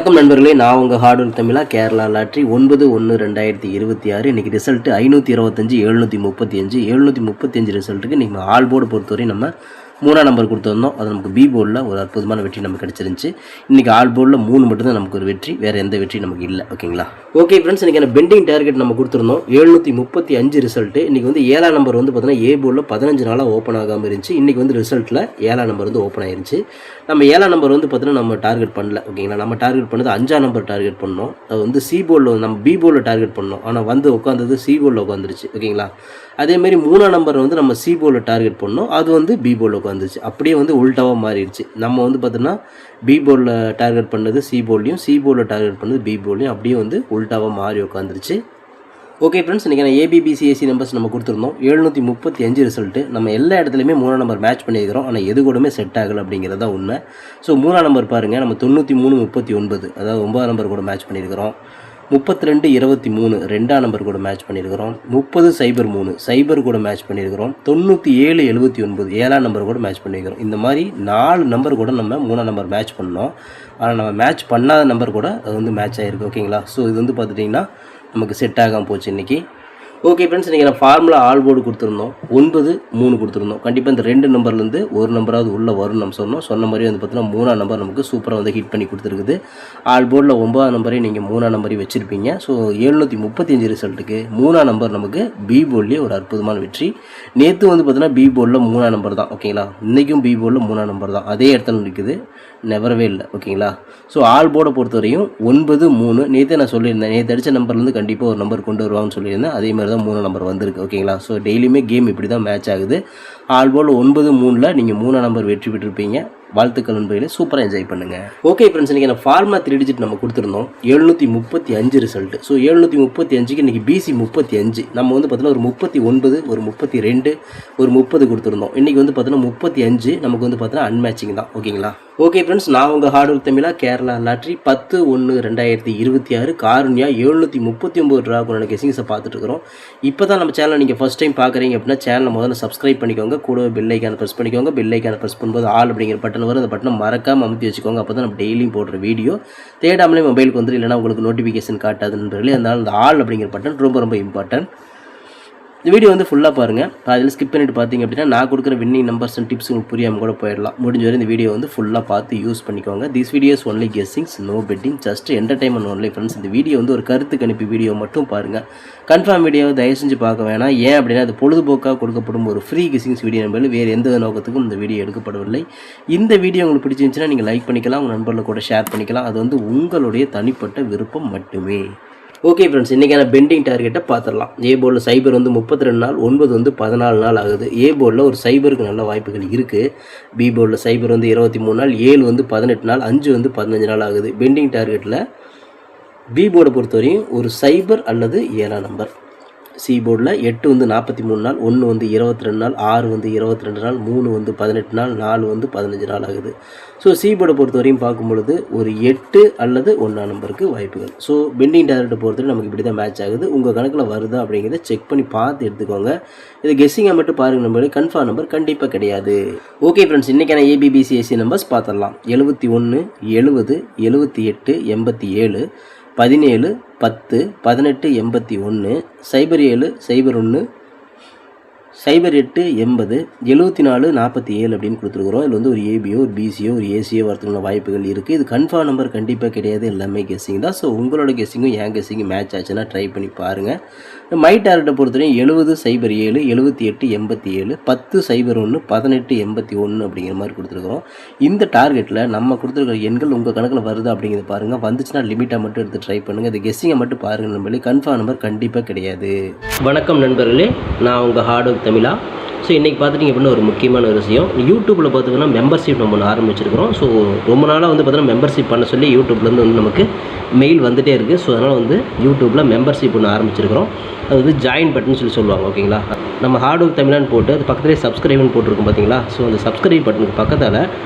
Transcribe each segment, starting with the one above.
வணக்கம் நண்பர்களே, நான் உங்கள் ஹார்ட்வேர் தமிழா. கேரளா லாட்ரி 9/1/2026 இன்றைக்கி ரிசல்ட்டு 525 735 735 ரிசல்ட்டுக்கு இன்றைக்கி ஆல் போர்டு பொறுத்தவரை நம்ம 3ஆம் நம்பர் கொடுத்துருந்தோம். அது நமக்கு பி போர்டில் ஒரு அற்புதமான வெற்றி நமக்கு கிடச்சிருந்துச்சு. இன்றைக்கி ஆல் போர்டில் 3 மட்டும்தான் நமக்கு ஒரு வெற்றி, வேறு எந்த வெற்றி நமக்கு இல்லை. ஓகேங்களா? ஓகே ஃப்ரெண்ட்ஸ், இன்றைக்கி பெண்டிங் டார்கெட் நம்ம கொடுத்துருந்தோம் 735 ரிசல்ட்டு. இன்றைக்கி வந்து 7ஆம் நம்பர் வந்து பார்த்தீங்கன்னா ஏ போர்டில் 15 நாளாக ஓப்பன் ஆகாமல் இருந்துச்சு. இன்றைக்கி வந்து ரிசல்ட்டில் 7ஆம் நம்பர் வந்து ஓப்பன் ஆயிருச்சு. நம்ம 7ஆம் நம்பர் வந்து பார்த்தீங்கன்னா நம்ம டார்கெட் பண்ணல. ஓகேங்களா? நம்ம டார்கெட் பண்ணது 5ஆம் நம்பர் டார்கெட் பண்ணோம். அது வந்து சி போர்டில் நம்ம பி போர்டில் டார்கெட் பண்ணோம். ஆனால் வந்து உட்காந்தது சி போர்டில் உட்காந்துருச்சு. ஓகேங்களா? அதேமாரி 3ஆம் நம்பர் வந்து நம்ம சி போர்டில் டார்கெட் பண்ணோம். அது வந்து பி போர்டில் உட்காந்துருச்சு. அப்படியே வந்து உல்ட்டாவாக மாறிடுச்சு. நம்ம வந்து பார்த்தோன்னா பி போர்டில் டார்கெட் பண்ணது சி போர்ட்லையும், சி போர்டில் டார்கெட் பண்ணது பி போர்ட்லையும் அப்படியே வந்து உல்ட்டாவாக மாறி உட்காந்துருச்சு. ஓகே ஃப்ரெண்ட்ஸ், இன்றைக்கி நான் ஏபிபிசிஎஸ்சி நம்பர்ஸ் நம்ம கொடுத்துருந்தோம். 735 ரிசல்ட்டு. நம்ம எல்லா இடத்துலையுமே 3ஆம் நம்பர் மேட்ச் பண்ணியிருக்கிறோம். ஆனால் எது கூடமே செட் ஆகலை அப்படிங்கிறது தான் உண்மை. ஸோ 3ஆம் நம்பர் பாருங்கள், நம்ம 93 39, அதாவது 9ஆம் நம்பர் கூட மேட்ச் பண்ணியிருக்கிறோம். 32 23 2ஆம் நம்பர் கூட மேட்ச் பண்ணியிருக்கிறோம். 30 03 சைபர் கூட மேட்ச் பண்ணியிருக்கிறோம். 97 79 7ஆம் நம்பர் கூட மேட்ச் பண்ணியிருக்கிறோம். இந்த மாதிரி 4 நம்பர் கூட நம்ம 3ஆம் நம்பர் மேட்ச் பண்ணோம். ஆனால் நம்ம மேட்ச் பண்ணாத நம்பர் கூட அது வந்து மேட்ச் ஆகிருக்கு. ஓகேங்களா? ஸோ இது வந்து பார்த்துட்டிங்கன்னா நமக்கு செட் ஆகாமல் போச்சு இன்றைக்கி. ஓகே ஃப்ரெண்ட்ஸ், இன்றைக்கி நான் ஃபார்முலா ஆல் போர்டு கொடுத்துருந்தோம். 9 3 கொடுத்துருந்தோம். கண்டிப்பாக இந்த 2 நம்பர்லேருந்து ஒரு நம்பராவது உள்ளே வரும்னு நம்ம சொன்ன மாதிரி வந்து பார்த்தீங்கன்னா 3ஆம் நம்பர் நமக்கு சூப்பராக வந்து ஹிட் பண்ணி கொடுத்துருக்குது. ஆல் போர்டில் 9ஆம் நம்பரையும் நீங்கள் 3ஆம் நம்பரையும் வச்சுருப்பீங்க. ஸோ 735 ரிசல்ட்டுக்கு 3ஆம் நம்பர் நமக்கு பி போர்ட்லேயே ஒரு அற்புதமான வெற்றி. நேற்று வந்து பார்த்தீங்கன்னா பி போர்டில் 3ஆம் நம்பர் தான். ஓகேங்களா? இன்றைக்கும் பி போர்டில் 3ஆம் நம்பர் தான். அதே இடத்துல இருக்குது, நெவரவே இல்லை. ஓகேங்களா? ஸோ ஆல் போர்டை பொறுத்தவரையும் 9 3 நேற்றே நான் சொல்லியிருந்தேன். நேற்று அடித்த நம்பர்லேருந்து கண்டிப்பாக ஒரு நம்பர் கொண்டு வருவாங்கன்னு சொல்லியிருந்தேன். அதே மாதிரி தான் 3ஆம் நம்பர் வந்திருக்கு. ஓகேங்களா? ஸோ டெய்லியுமே கேம் இப்படி தான் மேட்ச் ஆகுது. ஆல் போர்டில் 9 3 நீங்கள் 3ஆம் நம்பர் வெற்றி பெற்றிருப்பீங்க. வாழ்த்துக்கள் நண்பர்களே, சூப்பராக என்ஜாய் பண்ணுங்கள். ஓகே ஃப்ரெண்ட்ஸ், இன்றைக்கி நான் ஃபார்முலா 3 டிஜிட் நம்ம கொடுத்துருந்தோம். 735 ரிசல்ட்டு. ஸோ 735க்கு இன்றைக்கி பிசி 35. நம்ம வந்து பார்த்தீங்கன்னா ஒரு 39 ஒரு 32 ஒரு 30 கொடுத்துருந்தோம். இன்றைக்கி வந்து பார்த்தீங்கன்னா 35 நமக்கு வந்து பார்த்தீங்கன்னா அன்மேட்சிங் தான். ஓகேங்களா? ஓகே ஃப்ரெண்ட்ஸ், நான் உங்கள் ஹார்ட்வேர் தமிழா. கேரளா லாட்ரி 10/1/2026 காருண்யா 739 ட்ராக்குள்ள கெஸிங்ஸை பார்த்துட்ருக்குறோம். இப்போ தான் நம்ம சேனலை நீங்கள் ஃபஸ்ட் டைம் பார்க்குறீங்க அப்படின்னா சேனலை முதல்ல சப்ஸ்கிரைப் பண்ணிக்கோங்க. கூட பெல் ஐக்கானை ப்ரெஸ் பண்ணிக்கோங்க. பெல் ஐக்கானை ப்ரெஸ் பண்ணும்போது ஆல் அப்படிங்கிற பட்டன் வரும். அந்த பட்டனை மறக்காமல் அமுத்தி வச்சுக்கோங்க. அப்போ தான் நம்ம டெய்லியும் போடுற வீடியோ தேடாமலே மொபைலுக்கு வந்துடும். இல்லைனா உங்களுக்கு நோட்டிஃபிகேஷன் காட்டாதுன்றதுலேயே அதனால் அந்த ஆல் அப்படிங்கிற பட்டன் ரொம்ப ரொம்ப இம்பார்ட்டன்ட். இந்த வீடியோ வந்து ஃபுல்லாக பாருங்கள். அதில் ஸ்கிப் பண்ணிட்டு பார்த்தீங்க அப்படின்னா நான் கொடுக்குற வின்னிங் நம்பர்ஸ் அண்ட் டிப்ஸ் உங்களுக்கு புரியாமல் கூட போயிடலாம். முடிஞ்ச வரை இந்த வீடியோ வந்து ஃபுல்லாக பார்த்து யூஸ் பண்ணிக்கோங்க. This videos only guessings, no betting, just entertainment only friends. இந்த வீடியோ வந்து ஒரு கருத்து கணிப்பு வீடியோ மட்டும் பாருங்கள். கன்ஃபார்ம் வீடியோவை தயவு செஞ்சு பார்க்க வேணாம். ஏன் அப்படின்னா அது பொழுதுபோக்காக கொடுக்கப்படும் ஒரு ஃப்ரீ கெஸ்ஸிங்ஸ் வீடியோ நம்பர். வேறு எந்த நோக்கத்துக்கும் இந்த வீடியோ எடுக்கப்படவில்லை. இந்த வீடியோ உங்களுக்கு பிடிச்சிருந்துச்சுன்னா நீங்கள் லைக் பண்ணிக்கலாம், உங்கள் நண்பர்களை கூட ஷேர் பண்ணிக்கலாம். அது வந்து உங்களுடைய தனிப்பட்ட விருப்பம் மட்டுமே. ஓகே ஃப்ரெண்ட்ஸ், இன்றைக்கான பெண்டிங் டார்கெட்டை பார்த்துடலாம். ஏ போர்டில் சைபர் வந்து 32 நாள், 9 வந்து 14 நாள் ஆகுது. ஏ போர்டில் ஒரு சைபருக்கு நல்ல வாய்ப்புகள் இருக்குது. பி போர்டில் சைபர் வந்து 23 நாள், 7 வந்து 18 நாள், 5 வந்து 15 நாள் ஆகுது. பெண்டிங் டார்கெட்டில் பி போர்டை பொறுத்தவரையும் ஒரு சைபர் அல்லது 7ஆம் நம்பர். சி போர்டில் 8 வந்து 43 நாள், 1 வந்து 22 நாள், 6 வந்து 22 நாள், 3 வந்து 18 நாள், 4 வந்து 15 நாள் ஆகுது. ஸோ சி போர்டை பொறுத்தவரையும் பார்க்கும் பொழுது ஒரு 8 அல்லது 1ஆம் நம்பருக்கு வாய்ப்புகள். ஸோ பெண்டிங் டார்கெட்டை பொறுத்தவரை நமக்கு இப்படி தான் மேட்ச் ஆகுது. உங்கள் கணக்கில் வருதா அப்படிங்கிறத செக் பண்ணி பார்த்து எடுத்துக்கோங்க. இது கெஸ்ஸிங்காக மட்டும் பாருங்கள் நம்பர், கன்ஃபார்ம் நம்பர் கண்டிப்பாக கிடையாது. ஓகே ஃப்ரெண்ட்ஸ், இன்றைக்கான ஏபிபிசிஎஸ்சி நம்பர்ஸ் பார்த்துடலாம். 71 70 78 87 17 10 18 81 07 01 08 80 74 47 அப்படின்னு கொடுத்துருக்குறோம். இதில் வந்து ஒரு ஏபியோ ஒரு பிசியோ ஒரு ஏசியோ வரதுக்குள்ள வாய்ப்புகள் இருக்குது. இது கன்ஃபார்ம் நம்பர் கண்டிப்பாக கிடையாது. எல்லாமே கெஸ்ஸிங் தான். ஸோ உங்களோட கெஸ்ஸிங்கும் என் கெஸ்ஸிங்கும் மேட்ச் ஆச்சுன்னா ட்ரை பண்ணி பாருங்கள். மை டார்கெட்டை பொறுத்தவரையும் 70 07 78 87 10 01 18 81 அப்படிங்கிற மாதிரி கொடுத்துருக்குறோம். இந்த டார்கெட்டில் நம்ம கொடுத்துருக்குற எண்கள் உங்கள் கணக்கில் வருது அப்படிங்கிறத பாருங்கள். வந்துச்சுன்னா லிமிட்டாக மட்டும் எடுத்து ட்ரை பண்ணுங்கள். இது கெஸ்ஸிங்கை மட்டும் பாருங்கள் நண்பர்களே, கன்ஃபார்ம் நம்பர் கண்டிப்பாக கிடையாது. வணக்கம் நண்பர்களே, நான் உங்கள் ஹார்ட்வேர் தமிழா. ஸோ இன்றைக்கி பார்த்துட்டிங்க அப்படின்னா ஒரு முக்கியமான ஒரு விஷயம், யூடியூப்பில் பார்த்திங்கன்னா மெம்பர்ஷிப் நம்ம ஒன்று ஆரம்பிச்சிருக்கிறோம். ஸோ ரொம்ப நாளாக வந்து பார்த்தீங்கன்னா மெம்பர்ஷிப் பண்ண சொல்லி யூடியூப்லேருந்து வந்து நமக்கு மெயில் வந்துகிட்டே இருக்குது. ஸோ அதனால் வந்து யூடியூப்பில் மெம்பர்ஷிப் ஒன்று ஆரம்பிச்சிருக்கிறோம். அது வந்து ஜாயின் பட்டன் சொல்லி சொல்லுவாங்க. ஓகேங்களா? நம்ம ஹார்ட்வேர் தமிழான்னு போட்டு அது பக்கத்துலேயே சப்ஸ்கிரைப்னு போட்டிருக்கும் பார்த்தீங்களா? ஸோ அந்த சப்ஸ்கிரைப் பட்டனுக்கு பக்கத்தில்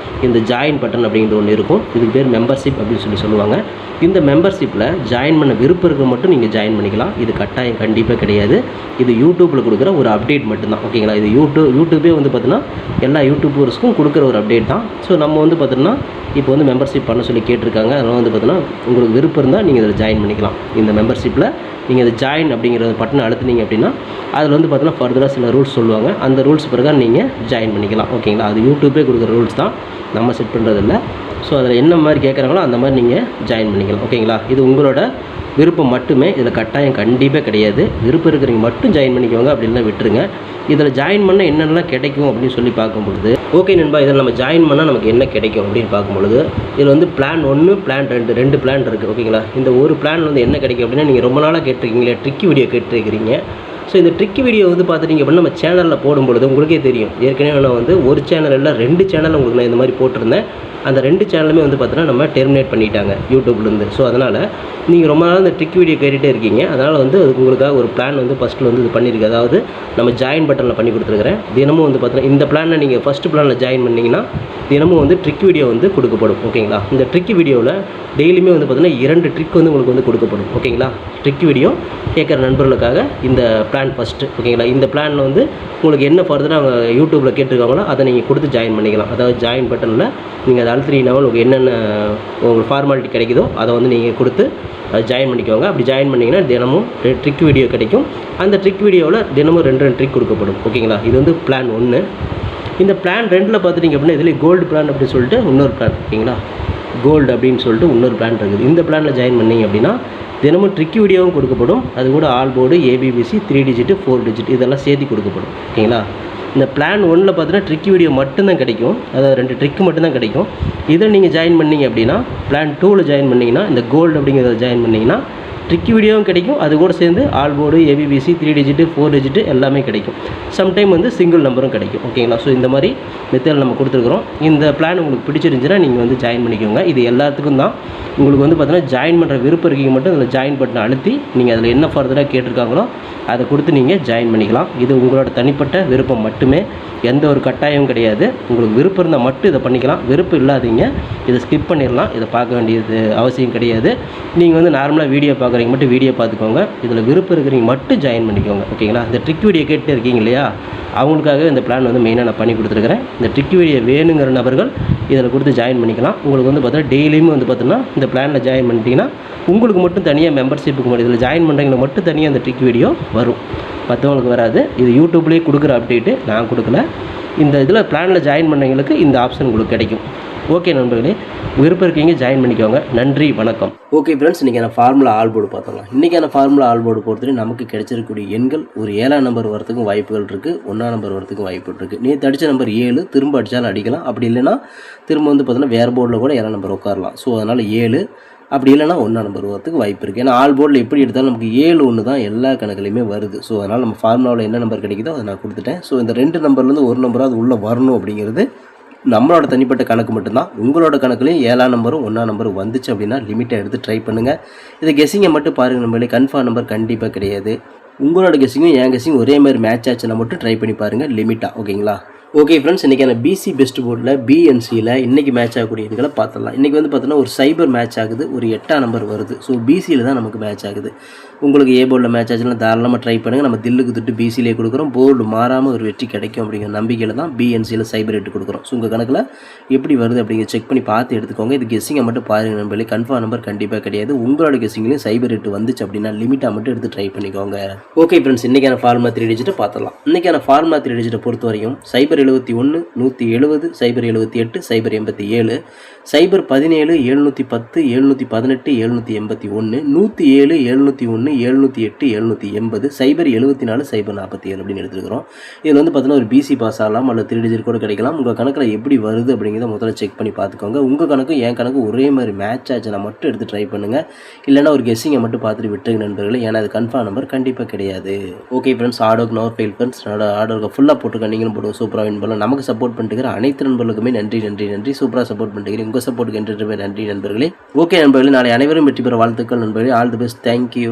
இந்த ஜாயின் பட்டன் அப்படிங்கிறது ஒன்று இருக்கும். இதுக்கு பேர் மெம்பர்ஷிப் அப்படின்னு சொல்லி சொல்லுவாங்க. இந்த மெம்பர்ஷிப்பில் ஜாயின் பண்ண விருப்பம் இருக்க மட்டும் நீங்கள் ஜாயின் பண்ணிக்கலாம். இது கட்டாயம் கண்டிப்பாக கிடையாது. இது யூடியூப்பில் கொடுக்குற ஒரு அப்டேட் மட்டும்தான். ஓகேங்களா? இது யூடியூபே வந்து பார்த்தீங்கன்னா எல்லா யூடியூபர்ஸ்க்கும் கொடுக்குற ஒரு அப்டேட் தான். ஸோ நம்ம வந்து பார்த்தீங்கன்னா இப்போ வந்து மெம்பர்ஷிப் பண்ண சொல்லி கேட்டிருக்காங்க. அதனால் வந்து பார்த்தீங்கன்னா உங்களுக்கு விருப்பம் இருந்தால் நீங்கள் இதில் ஜாயின் பண்ணிக்கலாம். இந்த மெம்பர்ஷிப்பில் நீங்கள் இதை ஜாயின் அப்படிங்கிற பட்டனை அழுத்துனீங்க அப்படின்னா அதில் வந்து பார்த்தீங்கன்னா ஃபர்தராக சில ரூல்ஸ் சொல்லுவாங்க. அந்த ரூல்ஸ் பிறகு நீங்கள் ஜாயின் பண்ணிக்கலாம். ஓகேங்களா, அது யூடியூபே கொடுக்குற ரூல்ஸ் தான், நம்ம செட் பண்ணுறதில்ல. ஸோ அதில் என்ன மாதிரி கேட்குறாங்களோ அந்த மாதிரி நீங்கள் ஜாயின் பண்ணிக்கலாம். ஓகேங்களா, இது உங்களோட விருப்பம் மட்டுமே, இதில் கட்டாயம் கண்டிப்பாக கிடையாது. விருப்பம் இருக்கிறவங்க மட்டும் ஜாயின் பண்ணிக்கோங்க, அப்படின்னா விட்டுருங்க. இதில் ஜாயின் பண்ண என்னென்னலாம் கிடைக்கும் அப்படின்னு சொல்லி பார்க்கும்பொழுது, ஓகே நண்பா, இதில் நம்ம ஜாயின் பண்ணால் நமக்கு என்ன கிடைக்கும் அப்படின்னு பார்க்கும்பொழுது, இதில் வந்து பிளான் 1 பிளான் 2 2 பிளான் இருக்குது. ஓகேங்களா, இந்த ஒரு பிளான் வந்து என்ன கிடைக்கும் அப்படின்னா, நீங்கள் ரொம்ப நாளாக கேட்டிருக்கீங்களே ட்ரிக்கி வீடியோ கேட்டிருக்கிறீங்க. ஸோ இந்த ட்ரிக்கி வீடியோ வந்து பார்த்துட்டிங்க அப்படின்னா நம்ம சேனலில் போடும்பொழுது உங்களுக்கே தெரியும். ஏற்கனவே நான் வந்து ஒரு சேனல் இல்லை 2 சேனல் உங்களுக்கு நான் இந்த மாதிரி போட்டிருந்தேன். அந்த 2 சேனலுமே வந்து பார்த்தீங்கன்னா நம்ம டெர்மினேட் பண்ணிட்டாங்க யூடியூப்லேருந்து. ஸோ அதனால் நீங்கள் ரொம்ப நாள் இந்த ட்ரிக் வீடியோ கேட்டுகிட்டே இருக்கீங்க. அதனால் வந்து அதுக்கு உங்களுக்காக ஒரு பிளான் வந்து ஃபஸ்ட்டில் வந்து இது பண்ணியிருக்கு. அதாவது நம்ம ஜாயின் பட்டனில் பண்ணி கொடுத்துருக்குறேன். தினமும் வந்து பார்த்தீங்கன்னா இந்த பிளானில் நீங்கள் ஃபஸ்ட்டு பிளானில் ஜாயின் பண்ணிங்கன்னா தினமும் வந்து ட்ரிக் வீடியோ வந்து கொடுக்கப்படும். ஓகேங்களா, இந்த ட்ரிக் வீடியோவில் டெய்லியுமே வந்து பார்த்தீங்கன்னா 2 ட்ரிக் வந்து உங்களுக்கு வந்து கொடுக்கப்படும். ஓகேங்களா, ட்ரிக் வீடியோ கேட்குற நண்பர்களுக்காக இந்த பிளான் ஃபஸ்ட்டு. ஓகேங்களா, இந்த பிளானில் வந்து உங்களுக்கு என்ன ஃபர்தராக அவங்க யூடியூப்பில் கேட்டிருக்காங்களோ அதை நீங்கள் கொடுத்து ஜாயின் பண்ணிக்கலாம். அதாவது ஜாயின் பட்டனில் நீங்கள் அதை அழுத்தினீங்கன்னா உங்களுக்கு என்னென்ன உங்களுக்கு ஃபார்மாலிட்டி கிடைக்குதோ அதை வந்து நீங்கள் கொடுத்து அதை ஜாயின் பண்ணிக்கோங்க. அப்படி ஜாயின் பண்ணிங்கன்னா தினமும் ட்ரிக் வீடியோ கிடைக்கும். அந்த ட்ரிக் வீடியோவில் தினமும் 2 ட்ரிக் கொடுக்கப்படும். ஓகேங்களா, இது வந்து பிளான் 1. இந்த பிளான் 2ல் பார்த்துட்டிங்க அப்படின்னா இதில் கோல்டு பிளான் அப்படின்னு சொல்லிட்டு இன்னொரு பிளான். ஓகேங்களா, கோல்டு அப்படின்னு சொல்லிட்டு இன்னொரு பிளான் இருக்குது. இந்த பிளானில் ஜாயின் பண்ணிங்க அப்படின்னா தினமும் ட்ரிக் வீடியோவும் கொடுக்கப்படும். அது கூட all board, ABBC, 3 digit 4 digit இதெல்லாம் சேர்த்து கொடுக்கப்படும். ஓகேங்களா, இந்த பிளான் 1ல் பார்த்தீங்கன்னா ட்ரிக் வீடியோ மட்டும்தான் கிடைக்கும். அதாவது 2 ட்ரிக் மட்டும்தான் கிடைக்கும். இதில் நீங்கள் ஜாயின் பண்ணிங்க அப்படின்னா பிளான் 2ல் ஜாயின் பண்ணிங்கன்னா இந்த கோல்டு அப்படிங்கிறத ஜாயின் பண்ணிங்கன்னா ட்ரிக் வீடியோவும் கிடைக்கும். அது கூட சேர்ந்து all board, ABBC, 3 digit 4 digit எல்லாமே கிடைக்கும். சம்டைம் வந்து சிங்கிள் நம்பரும் கிடைக்கும். ஓகேங்களா, ஸோ இந்த மாதிரி மெத்தட் நம்ம கொடுத்துருக்குறோம். இந்த பிளான் உங்களுக்கு பிடிச்சிருந்துச்சுன்னா நீங்கள் வந்து ஜாயின் பண்ணிக்கோங்க. இது எல்லாத்துக்கும் தான். உங்களுக்கு வந்து பார்த்தீங்கன்னா ஜாயின் பண்ணுற விருப்பம் இருக்கீங்க மட்டும் அதில் ஜாயின் பட்டனை அழுத்தி நீங்கள் அதில் என்ன ஃபர்தராக கேட்டிருக்காங்களோ அதை கொடுத்து நீங்கள் ஜாயின் பண்ணிக்கலாம். இது உங்களோட தனிப்பட்ட விருப்பம் மட்டுமே, எந்த ஒரு கட்டாயமும் கிடையாது. உங்களுக்கு விருப்பம் இருந்தால் மட்டும் இதை பண்ணிக்கலாம். விருப்பம் இல்லாதீங்க இதை ஸ்கிப் பண்ணிடலாம். இதை பார்க்க வேண்டியது அவசியம் கிடையாது. நீங்கள் வந்து நார்மலாக வீடியோ பார்க்குறீங்க மட்டும் வீடியோ பார்த்துக்கோங்க. இதில் விருப்பம் இருக்கிறீங்க மட்டும் ஜாயின் பண்ணிக்கோங்க. ஓகேங்களா, இந்த ட்ரிக் வீடியோ கேட்டு இருக்கீங்க இல்லையா, அவங்களுக்காக இந்த பிளான் வந்து மெயினாக நான் பண்ணி கொடுத்துருக்குறேன். இந்த ட்ரிக் வீடியோ வேணுங்கிற நபர்கள் இதில் கொடுத்து ஜாயின் பண்ணிக்கலாம். உங்களுக்கு வந்து பார்த்தீங்கன்னா டெய்லியுமே வந்து பார்த்தீங்கன்னா இந்த பிளானில் ஜாயின் பண்ணிட்டீங்கன்னா உங்களுக்கு மட்டும் தனியாக மெம்பர்ஷிப்புக்கு மட்டும் இதில் ஜாயின் பண்ணுறவங்களுக்கு மட்டும் தனியாக அந்த ட்ரிக் வீடியோ வரும், மற்றவங்களுக்கு வராது. இது யூடியூப்லேயே கொடுக்குற அப்டேட்டு, நான் கொடுக்கல. இந்த இதில் பிளானில் ஜாயின் பண்ணவங்களுக்கு இந்த ஆப்ஷன் உங்களுக்கு கிடைக்கும். ஓகே நண்பர்களே, விருப்பம் இருக்கீங்க ஜாயின் பண்ணிக்கோங்க. நன்றி, வணக்கம். ஓகே ஃப்ரெண்ட்ஸ், இன்றைக்கான ஃபார்முலா ஆல் போர்டு பார்த்தோங்க. இன்றைக்கான ஃபார்முலா ஆல் போர்டு பொறுத்தவரை நமக்கு கிடைச்சிருக்கக்கூடிய எண்கள் ஒரு 7ஆம் நம்பர் வரத்துக்கும் வாய்ப்புகள் இருக்குது, 1ஆம் நம்பர் வரத்துக்கும் வாய்ப்புகள் இருக்குது. நேற்று அடித்த நம்பர் 7 திரும்ப அடித்தாலும் அடிக்கலாம். அப்படி இல்லைன்னா திரும்ப வந்து பார்த்தீங்கன்னா வேறு போர்டில் கூட 7ஆம் நம்பர் உட்காரலாம். ஸோ அதனால் 7, அப்படி இல்லைனா 1ஆம் நம்பர் வரத்துக்கு வாய்ப்பு இருக்குது. ஏன்னா ஆல் போர்டில் எப்படி எடுத்தாலும் நமக்கு 7 1 தான் எல்லா கணக்குலையுமே வருது. ஸோ அதனால் நம்ம ஃபார்முலாவில் என்ன நம்பர் கிடைக்குதோ அதை நான் கொடுத்துட்டேன். ஸோ இந்த 2 நம்பர்லேருந்து ஒரு நம்பராக அது உள்ளே வரணும் அப்படிங்கிறது நம்மளோட தனிப்பட்ட கணக்கு மட்டும்தான். உங்களோட கணக்குலையும் 7ஆம் நம்பரும் 1ஆம் நம்பரும் வந்துச்சு அப்படின்னா லிமிட்டை எடுத்து ட்ரை பண்ணுங்கள். இதை கெஸ்ஸிங்கை மட்டும் பாருங்கள் நம்பளே, கன்ஃபார்ம் நம்பர் கண்டிப்பாக கிடையாது. உங்களோட கெஸ்ஸிங்கும் என் கெஸ்ஸிங் ஒரே மாதிரி மேட்ச் ஆச்சுன்னா மட்டும் ட்ரை பண்ணி பாருங்கள் லிமிட்டாக. ஓகேங்களா, ஓகே ஃப்ரெண்ட்ஸ், இன்றைக்கான BC பெஸ்ட் போர்டில் BNCயில் இன்றைக்கி மேட்ச் ஆகக்கூடிய இதுகளை பார்த்துடலாம். இன்றைக்கி வந்து பார்த்தோன்னா ஒரு சைபர் மேட்ச் ஆகுது, ஒரு 8ஆம் நம்பர் வருது. ஸோ BCயில் தான் நமக்கு மேட்ச் ஆகுது. உங்களுக்கு ஏ போர்டில் மேட்ச் ஆச்சுன்னா தாராளமாக ட்ரை பண்ணுங்கள். நம்ம தில்லுக்கு திட்டு BCயிலே கொடுக்குறோம். போர்டு மாறாமல் ஒரு வெற்றி கிடைக்கும் அப்படிங்கிற நம்பிக்கையில் தான் BNCயில் சைபர் ரேட்டு கொடுக்குறோம். ஸோ உங்கள் கணக்கில் எப்படி வருது அப்படிங்கிற செக் பண்ணி பார்த்து எடுத்துக்கோங்க. இது கெஸ்ஸிங்கை மட்டும் பாருங்கள் நம்பளே, கன்ஃபார்ம் நம்பர் கண்டிப்பாக கிடையாது. உங்களோட கெஸ்ஸிங்லேயும் சைபர் ரேட்டு வந்துச்சு அப்படின்னா லிமிட்டாக மட்டும் எடுத்து ட்ரை பண்ணிக்கோங்க. ஓகே ஃப்ரெண்ட்ஸ், இன்றைக்கான ஃபார்முலா 3 டிஜிட்டை பார்த்துடலாம். இன்றைக்கான ஃபார்முலா 3 டிஜிட்டை பொறுத்த வரையும் சைபர் 71 170 சைபர் 78 சைபர் 87 சைபர் 17 710 718 781 107 701 708 780 சைபர் 74 சைபர் 47 அப்படின்னு எடுத்துருக்கிறோம். இதில் வந்து பார்த்தீங்கன்னா ஒரு BC பாஸ் ஆகலாம் அல்லது 3 டிஜிட் கூட கிடைக்கலாம். உங்கள் கணக்கில் எப்படி வருது அப்படிங்கிறத முதல்ல செக் பண்ணி பார்த்துக்கோங்க. உங்கள் கணக்கும் என் கணக்கு ஒரே மாதிரி மேட்ச் ஆச்சுன்னா மட்டும் எடுத்து ட்ரை பண்ணுங்கள். இல்லைனா ஒரு கெஸ்ஸிங்கை மட்டும் பார்த்துட்டு விட்டுருங்க நண்பர்களே, ஏன்னா அது கன்ஃபார்ம் நம்பர் கண்டிப்பாக கிடையாது. ஓகே ஃப்ரெண்ட்ஸ், ஆர்டருக்கு நோர் ஃபெயில் ஃப்ரெண்ட்ஸ், ஆர்டருக்கு ஃபுல்லாக போட்டுருக்கேன். நீங்களும் போடுவோம் சூப்பராக வின் பண்ணலாம். நமக்கு சப்போர்ட் பண்ணிட்டுக்கிற அனைத்து நண்பர்களுக்குமே நன்றி நன்றி நன்றி. சூப்பராக சப்போர்ட் பண்ணிட்டுக்கிறேன். உங்கள் சப்போர்ட்டுக்கு என்றுமே நன்றி நண்பர்களே. ஓகே நண்பர்களே, நாளை அனைவரும் வெற்றி பெற வாழ்த்துக்கள் நண்பர்களே. All the best, thank you.